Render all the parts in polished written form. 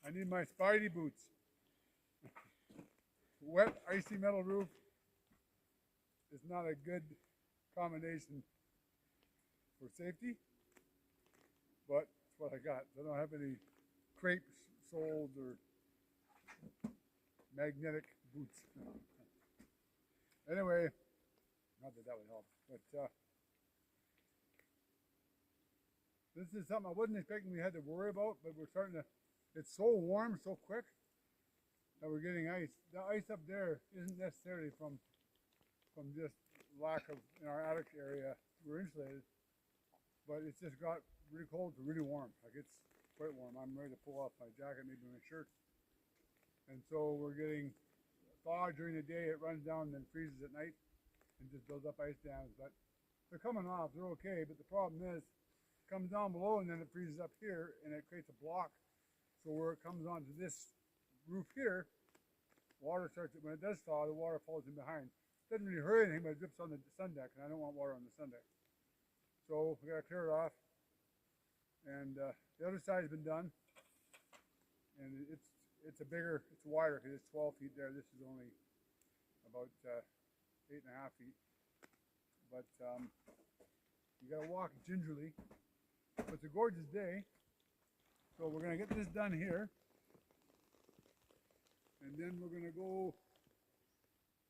I need my Spidey boots. Wet, icy metal roof is not a good combination for safety, but it's what I got. I don't have any crepe soles or magnetic boots. Anyway, not that that would help, but this is something I wasn't expecting we had to worry about, but we're starting to, it's so warm so quick that we're getting ice. The ice up there isn't necessarily from just lack of, in our attic area, we're insulated, but it's just got really cold to really warm. Like it's quite warm. I'm ready to pull off my jacket, maybe my shirt. And so we're getting thaw during the day, it runs down and then freezes at night and just builds up ice dams. But they're coming off, they're okay, but the problem is it comes down below and then it freezes up here and it creates a block. So where it comes onto this roof here, water starts, when it does thaw, the water falls in behind. It doesn't really hurt anything, but it drips on the sun deck, and I don't want water on the sun deck. So we gotta clear it off. And the other side has been done, and it's wider because it's 12 feet there. This is only about 8.5 feet. But you gotta walk gingerly. But it's a gorgeous day, so we're gonna get this done here, and then we're gonna go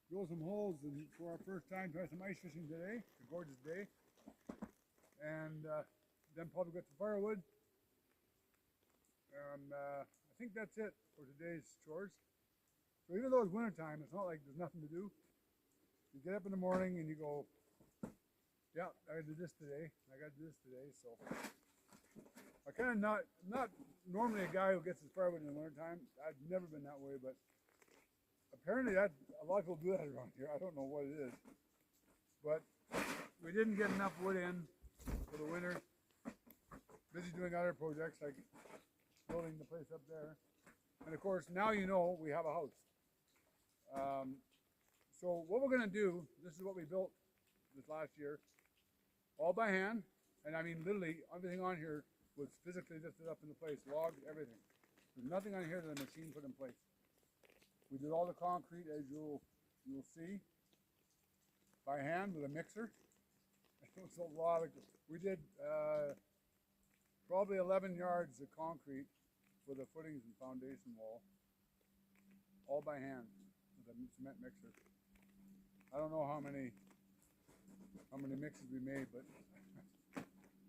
drill some holes and for our first time try some ice fishing today. It's a gorgeous day, and then probably get some firewood. I think that's it for today's chores. So even though it's winter time, it's not like there's nothing to do. You get up in the morning and you go, yeah, I gotta do this today. I gotta do this today. So I kind of not normally a guy who gets his firewood in the winter time. I've never been that way, but apparently that a lot of people do that around here. I don't know what it is, but we didn't get enough wood in for the winter. Busy doing other projects like building the place up there, and of course now you know we have a house. So what we're going to do, this is what we built this last year, all by hand, and I mean literally everything on here was physically lifted up into place, logs, everything. There's nothing on here that the machine put in place. We did all the concrete, as you'll see, by hand with a mixer. It was a lot of, we did probably 11 yards of concrete for the footings and foundation wall, all by hand with a cement mixer. I don't know how many mixes we made, but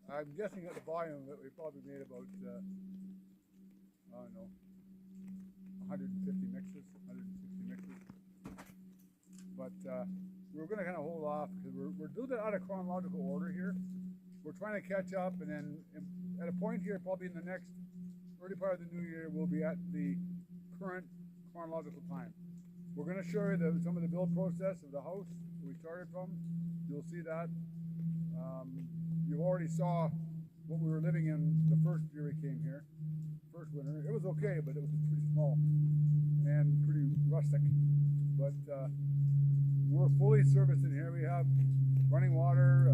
I'm guessing at the volume that we probably made about I don't know, 150 mixes, 160 mixes. But we're going to kind of hold off because we're a little bit out of chronological order here. We're trying to catch up, and then at a point here, probably in the next early part of the new year, we'll be at the current chronological time. We're going to show you some of the build process of the house that we started from. You'll see that. You already saw what we were living in the first year we came here, first winter. It was okay, but it was pretty small and pretty rustic. But we're fully serviced in here. We have running water.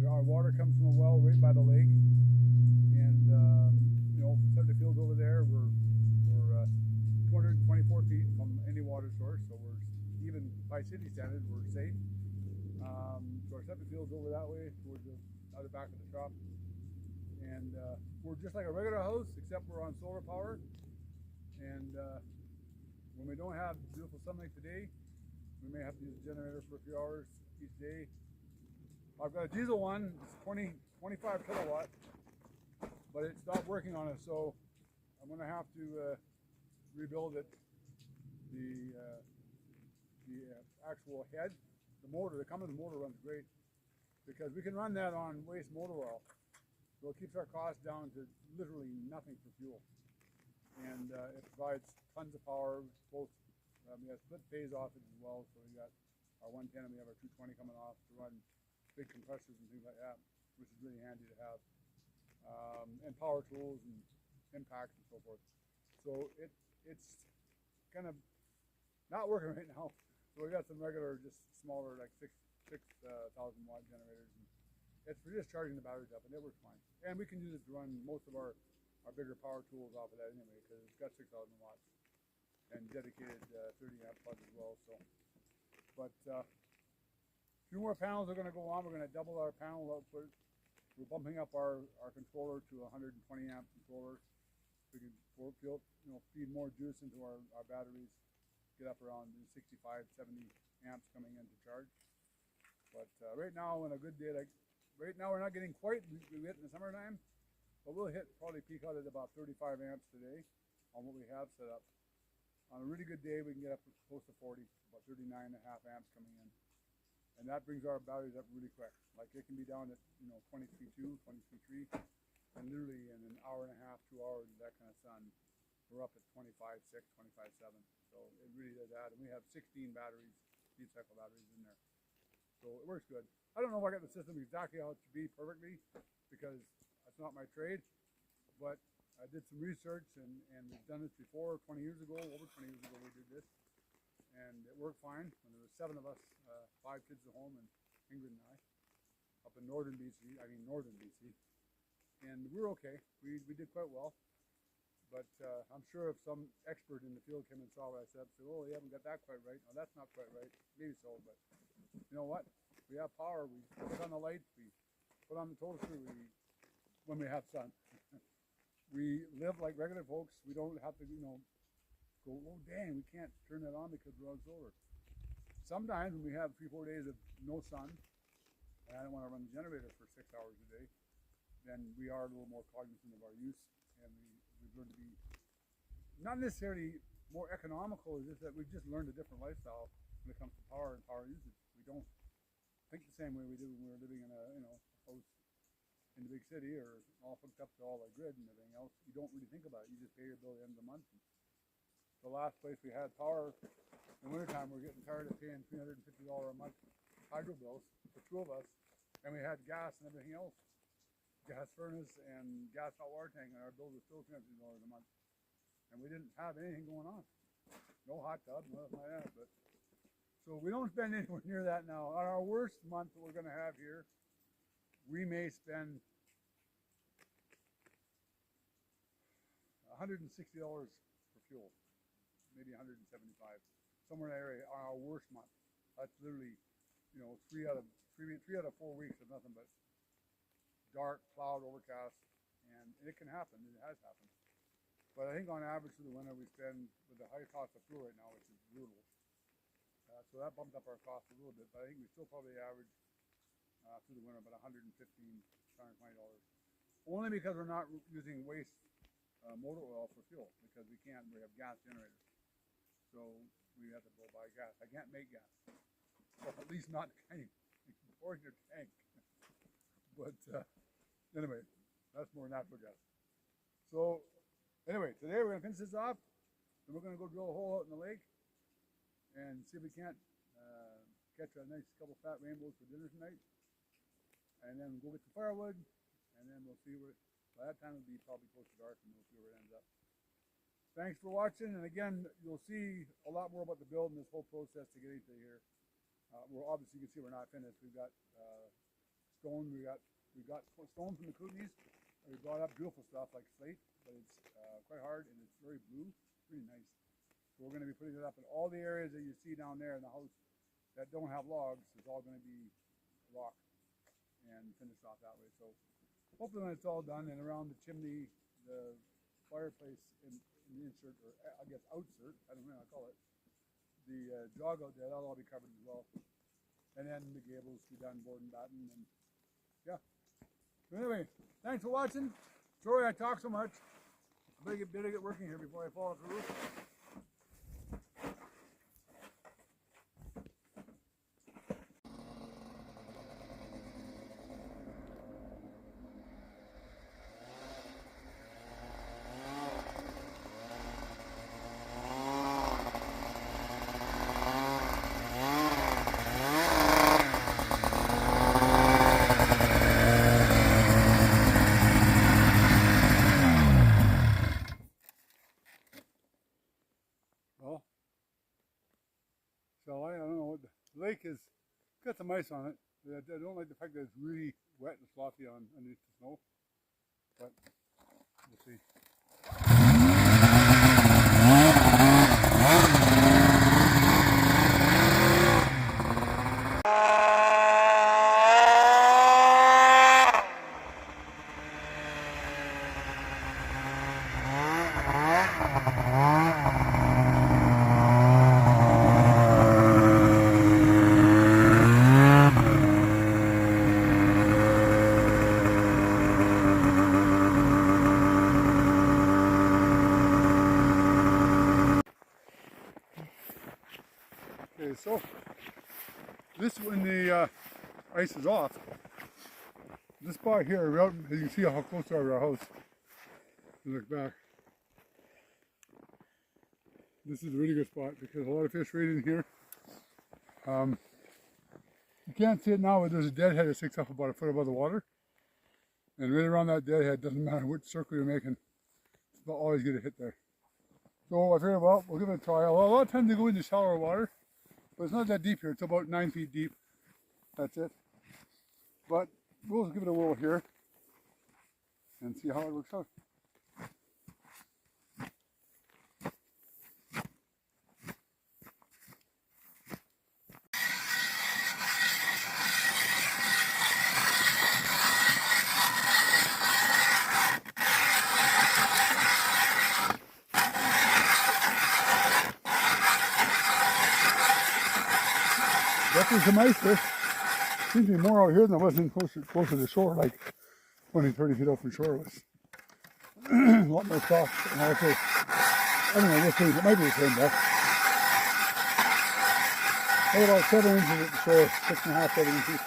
Our water comes from a well right by the lake, and you know, set the fields over there. We're 224 feet from any water source, so we're even by city standards we're safe. So our septic field's over that way towards the out the back of the shop, and we're just like a regular house except we're on solar power. And when we don't have beautiful sunlight today, we may have to use a generator for a few hours each day. I've got a diesel one, it's 25 kilowatt, but it stopped working on us, so I'm going to have to rebuild it. The actual head, the motor, the Cummins motor runs great because we can run that on waste motor oil, so it keeps our costs down to literally nothing for fuel, and it provides tons of power. Both we have split phase off it as well, so we got our 110 and we have our 220 coming off to run big compressors and things like that, which is really handy to have, and power tools and impacts and so forth. So it's kind of not working right now. So we got some regular, just smaller, like 6,000 watt generators, and it's for just charging the batteries up, and it works fine. And we can use it to run most of our our bigger power tools off of that anyway, because it's got 6,000 watts and dedicated 30 amp plug as well. So, but a few more panels are going to go on. We're going to double our panel output. We're bumping up our controller to 120 amp controller. We can feed more juice into our batteries, get up around 65, 70 amps coming in to charge. But right now, on a good day, like right now, we're not getting quite, we hit in the summertime, but we'll probably peak out at about 35 amps today on what we have set up. On a really good day, we can get up close to 40, about 39.5 amps coming in. And that brings our batteries up really quick. Like it can be down at 23.2, 23.3, and literally in an hour and a half, 2 hours of that kind of sun, we're up at 25.6, 25.7. So it really does add. And we have 16 batteries, deep cycle batteries in there. So it works good. I don't know if I got the system exactly how it should be perfectly, because that's not my trade. But I did some research, and we've done this before 20 years ago, over 20 years ago we did this. And it worked fine when there was 7 of us, 5 kids at home, and Ingrid and I, up in northern BC. And we were okay. We did quite well. But I'm sure if some expert in the field came and saw what I said, oh, you haven't got that quite right. No, that's not quite right. Maybe so, but you know what? We have power. We put on the lights. We put on the toaster. When we have sun. We live like regular folks. We don't have to, go, oh dang, we can't turn that on because we're on solar. Sometimes when we have 3-4 days of no sun, and I don't want to run the generator for 6 hours a day, then we are a little more cognizant of our use, and we've learned to be not necessarily more economical. It's just that we've just learned a different lifestyle when it comes to power and power usage. We don't think the same way we did when we were living in a house in the big city or all hooked up to all the grid and everything else. You don't really think about it. You just pay your bill at the end of the month. The last place we had power in the wintertime, we were getting tired of paying $350 a month hydro bills for 2 of us, and we had gas and everything else, gas furnace and gas hot water tank, and our bill was still $350 a month, and we didn't have anything going on. No hot tub, nothing like that. But so we don't spend anywhere near that now. On our worst month that we're going to have here, we may spend $160 for fuel, maybe 175, somewhere in that area on our worst month. That's literally, 3 out of 4 weeks of nothing but dark, cloud, overcast, and it can happen. It has happened. But I think on average through the winter we spend, with the high cost of fuel right now, which is brutal, so that bumped up our cost a little bit. But I think we still probably average through the winter about $115, $120. Only because we're not using waste motor oil for fuel, because we can't. We have gas generators, so we have to go buy gas. I can't make gas, or at least not pouring your tank. But anyway, that's more natural gas. So anyway, today we're gonna finish this off, and we're gonna go drill a hole out in the lake and see if we can't catch a nice couple fat rainbows for dinner tonight. And then we'll go get the firewood, and then we'll see where. By that time it'll be probably close to dark, and we'll see where it ends up. Thanks for watching, and again, you'll see a lot more about the build and this whole process to get into here. Well, obviously you can see we're not finished. We've got stone. We got stone from the Kootenays. We brought up beautiful stuff like slate, but it's quite hard and it's very blue. It's really nice. So we're going to be putting it up in all the areas that you see down there in the house that don't have logs. It's all going to be rock and finished off that way. So hopefully when it's all done, and around the chimney, the fireplace in the insert, or I guess outsert, I don't know how to call it, the jog out there, that'll all be covered as well. And then the gables be done, board and batten, and yeah. So anyway, thanks for watching. Sorry I talk so much. I better get working here before I fall off the roof. So I don't know what the lake is. Got some ice on it. I don't like the fact that it's really wet and sloppy underneath the snow. But We'll see. Okay, so this when the ice is off, this spot here, right, as you can see how close we are to our house. Look back. This is a really good spot because a lot of fish right in here. You can't see it now, but there's a deadhead that sticks up about a foot above the water. And right around that deadhead, doesn't matter which circle you're making, you'll always get a hit there. So I figured, well, we'll give it a try. Well, a lot of times they go into shallower water, but it's not that deep here. It's about 9 feet deep. That's it. But we'll give it a whirl here and see how it works out. Definitely some ice fish. Seems to be more out here than it was in closer to shore, like 20, 30 feet off from shore. It was a lot more soft. And also, I don't know, we'll see. It might be the same though. Had about 7 inches at the shore, 6.5, 7 inches.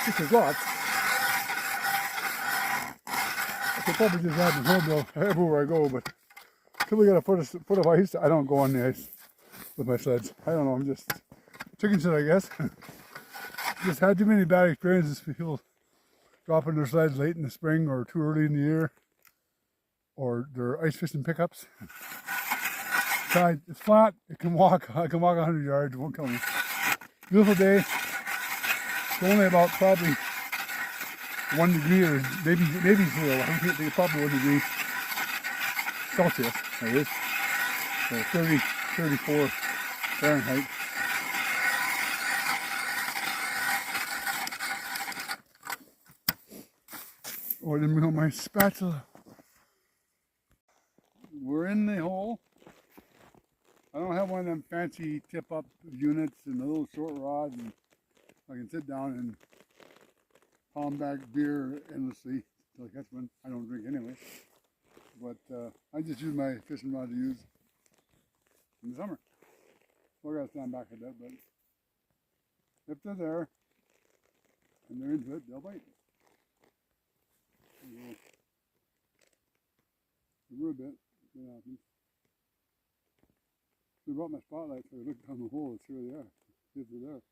Which is lots. I could probably just add the snowball everywhere I go, but until we got a foot of ice, I don't go on the ice with my sleds. I don't know, I'm just chicken shit, I guess. Just had too many bad experiences with people dropping their sleds late in the spring or too early in the year, or their ice fishing pickups. It's flat, it can walk, I can walk 100 yards, it won't kill me. Beautiful day. It's only about probably 1 degree or maybe 0. I think it's probably 1 degree Celsius, that is. So 30, 34 Fahrenheit. Oh, I didn't bring out my spatula. We're in the hole. I don't have one of them fancy tip-up units and a little short rod, and I can sit down and palm back beer endlessly until I catch one. I don't drink anyway. But I just use my fishing rod to use in the summer. We're going to stand back a bit, but if they're there and they're into it, they'll bite. We'll a bit, see what happens. I brought my spotlight so I look down the hole and see where they are, see if they're there.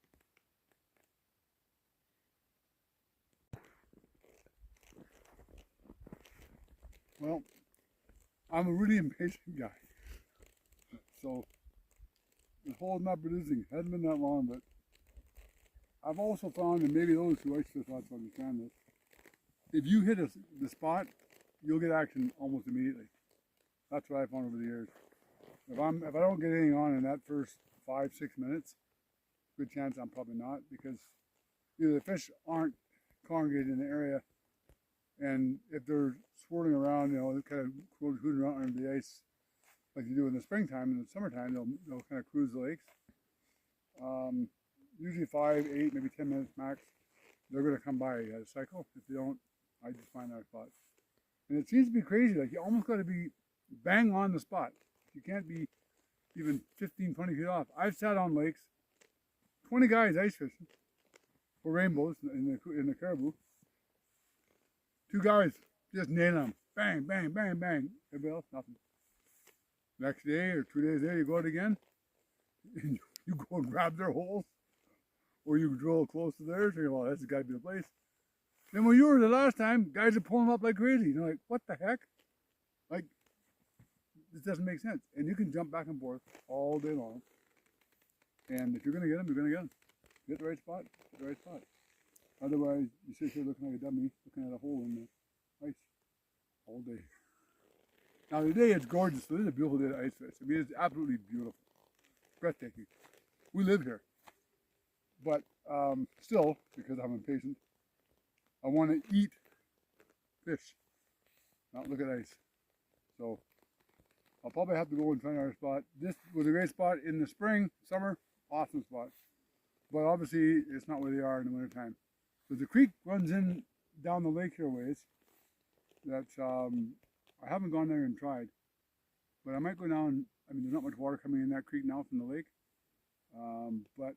Well, I'm a really impatient guy, so the hole's not producing. It hasn't been that long, but I've also found, and maybe those who ice fish lots understand this, if you hit the spot, you'll get action almost immediately. That's what I found over the years. If I don't get anything on in that first 5-6 minutes, good chance I'm probably not, because either the fish aren't congregated in the area, and if they're swirling around, you know, kind of cruising around under the ice like you do in the springtime. In the summertime, they'll kind of cruise the lakes. Usually 5, 8, maybe 10 minutes max. They're going to come by a cycle. If they don't, I just find our spot. And it seems to be crazy. Like, you almost got to be bang on the spot. You can't be even 15, 20 feet off. I've sat on lakes, 20 guys ice fishing for rainbows in the caribou. 2 guys just nailing them. Bang, bang, bang, bang. Everybody else, nothing. Next day or 2 days later, you go out again, and you go and grab their holes, or you drill close to theirs, and you're like, well, that's got to be the place. Then when you were the last time, guys are pulling them up like crazy. You're like, what the heck? Like, this doesn't make sense. And you can jump back and forth all day long. And if you're going to get them, you're going to get them. Get the right spot, get the right spot. Otherwise, you sit here looking like a dummy, looking at a hole in the ice. all day. Now today it's gorgeous. This is a beautiful day to ice fish. I mean, it's absolutely beautiful, breathtaking. We live here, but still, because I'm impatient, I want to eat fish, not look at ice. So I'll probably have to go and find our spot. This was a great spot in the spring, summer, awesome spot. But obviously, it's not where they are in the wintertime. There's a creek runs in down the lake here ways that I haven't gone there and tried. But I might go down. I mean, there's not much water coming in that creek now from the lake. But,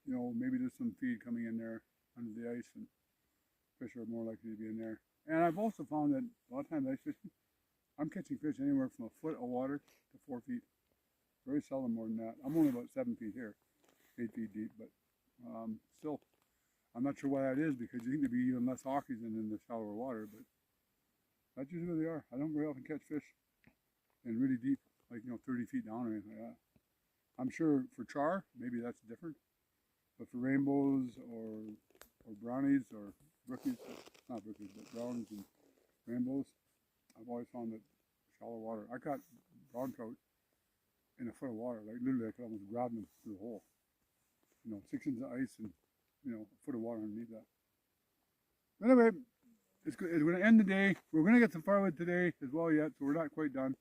you know, maybe there's some feed coming in there under the ice and fish are more likely to be in there. And I've also found that a lot of times ice fishing, I'm catching fish anywhere from a foot of water to 4 feet. Very seldom more than that. I'm only about 7 feet here, 8 feet deep, but still, I'm not sure why that is, because you think there'd be even less oxygen in the shallower water, but that's usually where they are. I don't very often catch fish in really deep, like, you know, 30 feet down or anything like that. I'm sure for char, maybe that's different, but for rainbows or brownies or rookies, not rookies, but browns and rainbows, I've always found that shallow water. I caught brown trout in a foot of water, like literally I could almost grab them through the hole. You know, 6 inches of ice and, you know, a foot of water underneath that. But anyway, it's going to end the day. We're going to get some firewood today as well yet, so we're not quite done.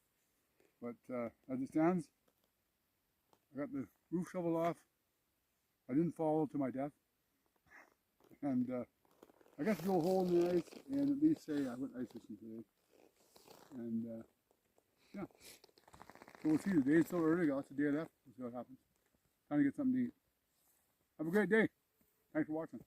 But as it stands, I got the roof shovel off. I didn't fall to my death. And I got to drill a hole in the ice and at least say I went ice fishing today. And yeah, so we'll see. The day's still early. Got lots of day left. We'll see what happens. Trying to get something to eat. Have a great day. Thanks for watching.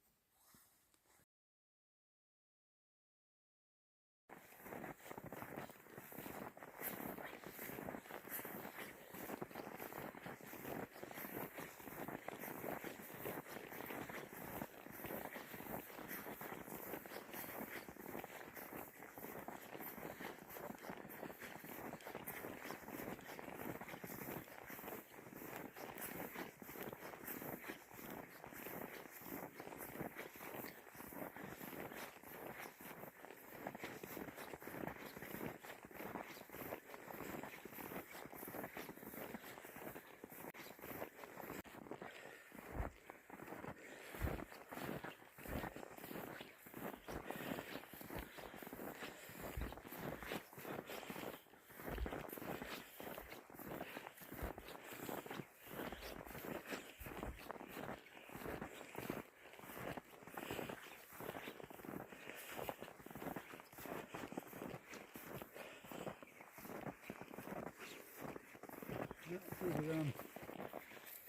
Yeah,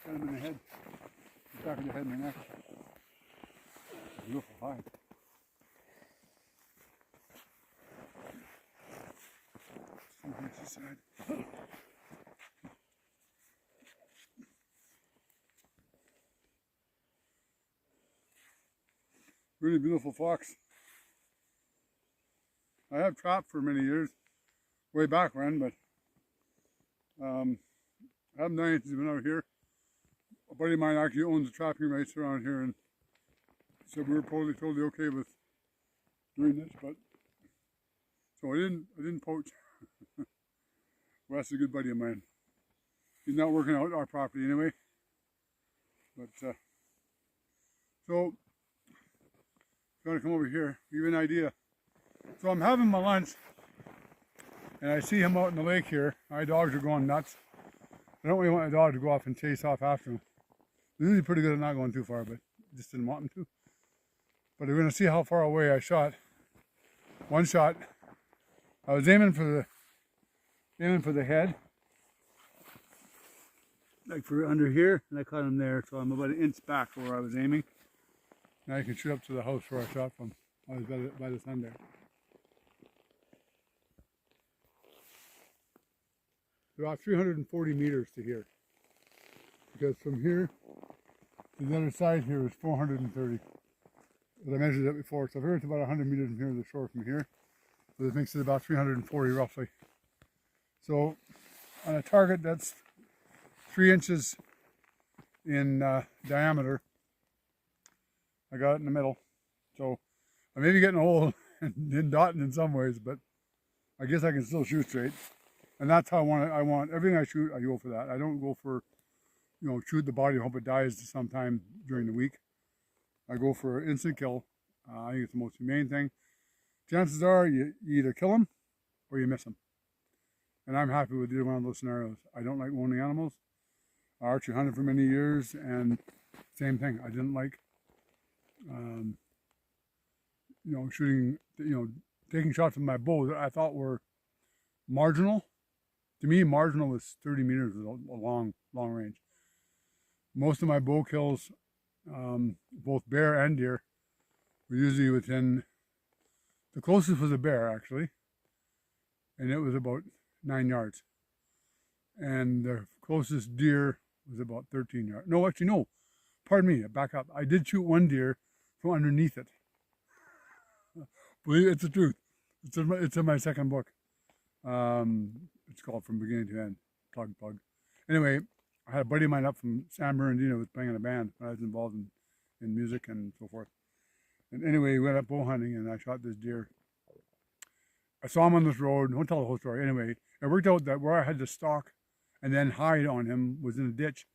got him in the head. Back of the head and the neck. Beautiful hide. Really beautiful fox. I have trapped for many years, way back when, but I haven't done anything when out here. A buddy of mine actually owns the trapping rights around here, and so we were totally okay with doing this. But so I didn't poach. Wes is a good buddy of mine. He's not working out our property anyway. But so I'm gonna come over here, give you an idea. So I'm having my lunch, and I see him out in the lake here. My dogs are going nuts. I don't really want my dog to go off and chase off after him. They're usually pretty good at not going too far, but just didn't want him to. But we're going to see how far away I shot. One shot. I was aiming for the head, like for under here, and I caught him there. So I'm about an inch back from where I was aiming. Now I can shoot up to the house where I shot from. I was by the sun there. About 340 meters to here, because from here to the other side here is 430. As I measured it before, so here it's about 100 meters from here to the shore from here. So this makes it about 340 roughly. So on a target that's 3 inches in diameter, I got it in the middle. So I may be getting old and dotting in some ways, but I guess I can still shoot straight. And that's how I want everything I shoot, I go for that. I don't go for, shoot the body and hope it dies sometime during the week. I go for instant kill. I think it's the most humane thing. Chances are you either kill them or you miss them. And I'm happy with either one of those scenarios. I don't like owning animals. I archery hunted for many years, and same thing. I didn't like, shooting, taking shots with my bow that I thought were marginal. To me, marginal was 30 meters, was a long range. Most of my bow kills, both bear and deer, were usually within, the closest was a bear actually, and it was about 9 yards. And the closest deer was about 13 yards. No, actually, no. Pardon me, back up. I did shoot one deer from underneath it. Believe it's the truth. It's in my second book. It's called From Beginning to End. Plug. Anyway, I had a buddy of mine up from San Bernardino who was playing in a band when I was involved in music and so forth. And anyway, we went up bow hunting and I shot this deer. I saw him on this road. Don't tell the whole story. Anyway, it worked out that where I had to stalk and then hide on him was in a ditch.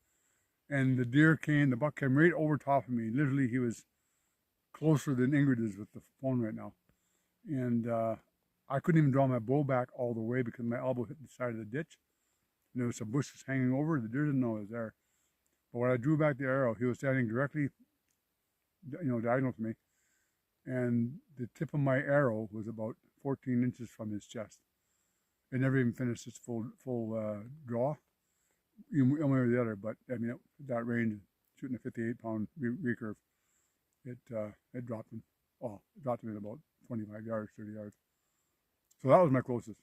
And the buck came right over top of me. Literally, he was closer than Ingrid is with the phone right now. And I couldn't even draw my bow back all the way because my elbow hit the side of the ditch. And there was some bushes hanging over. The deer didn't know I was there. But when I drew back the arrow, he was standing directly, diagonal to me. And the tip of my arrow was about 14 inches from his chest. It never even finished its full draw, one way or the other. But I mean, at that range, shooting a 58-pound recurve, it dropped him. Oh, it dropped him at about 25 yards, 30 yards. So that was my closest.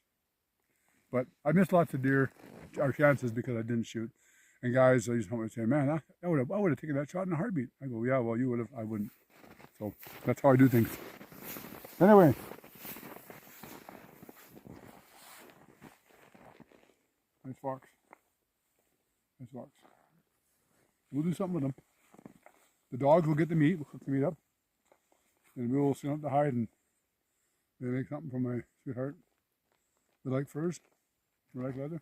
But I missed lots of deer, our chances, because I didn't shoot. And guys, I just want to say, man, I would have taken that shot in a heartbeat. I go, yeah, well, you would have, I wouldn't. So that's how I do things. Anyway. Nice fox. We'll do something with them. The dogs will get the meat. We'll cook the meat up. And we will skin up the hide and maybe make something for my sweetheart. We like furs. We like leather.